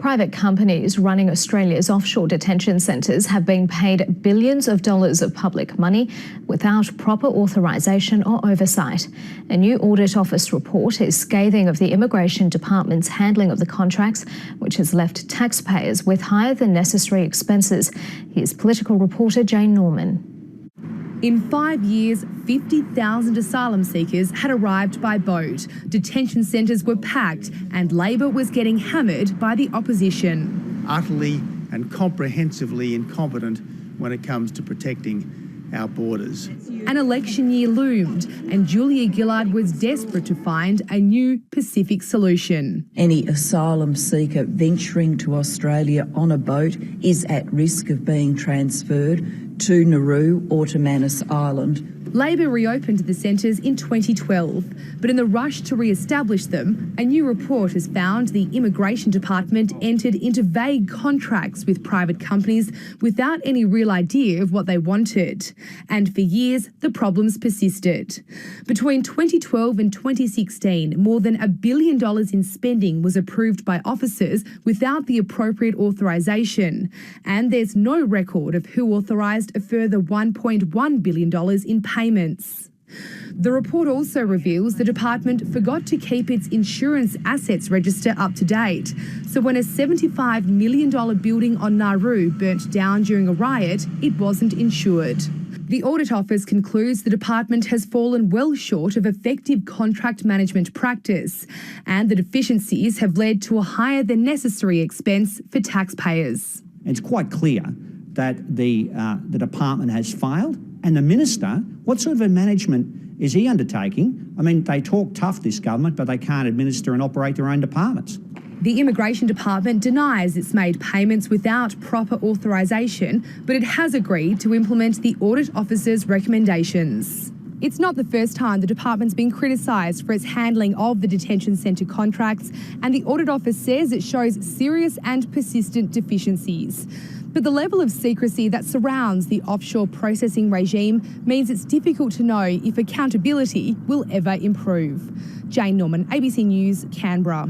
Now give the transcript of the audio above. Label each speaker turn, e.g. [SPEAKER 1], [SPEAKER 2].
[SPEAKER 1] Private companies running Australia's offshore detention centres have been paid billions of dollars of public money without proper authorisation or oversight. A new Audit Office report is scathing of the Immigration Department's handling of the contracts, which has left taxpayers with higher than necessary expenses. Here's political reporter Jane Norman.
[SPEAKER 2] In 5 years, 50,000 asylum seekers had arrived by boat. Detention centres were packed and Labor was getting hammered by the opposition.
[SPEAKER 3] Utterly and comprehensively incompetent when it comes to protecting our borders.
[SPEAKER 2] An election year loomed and Julia Gillard was desperate to find a new Pacific solution.
[SPEAKER 4] Any asylum seeker venturing to Australia on a boat is at risk of being transferred to Nauru or to Manus Island.
[SPEAKER 2] Labor reopened the centres in 2012, but in the rush to re-establish them, a new report has found the Immigration Department entered into vague contracts with private companies without any real idea of what they wanted. And for years, the problems persisted. Between 2012 and 2016, more than $1 billion in spending was approved by officers without the appropriate authorisation. And there's no record of who authorised a further $1.1 billion in payments. The report also reveals the department forgot to keep its insurance assets register up to date. So when a $75 million building on Nauru burnt down during a riot, it wasn't insured. The Audit Office concludes the department has fallen well short of effective contract management practice, and the deficiencies have led to a higher than necessary expense for taxpayers.
[SPEAKER 5] It's quite clear that the department has failed. And the minister, what sort of a management is he undertaking? I mean, they talk tough, this government, but they can't administer and operate their own departments.
[SPEAKER 2] The Immigration Department denies it's made payments without proper authorisation, but it has agreed to implement the Audit Office's recommendations. It's not the first time the department's been criticised for its handling of the detention centre contracts, and the Audit Office says it shows serious and persistent deficiencies. But the level of secrecy that surrounds the offshore processing regime means it's difficult to know if accountability will ever improve. Jane Norman, ABC News, Canberra.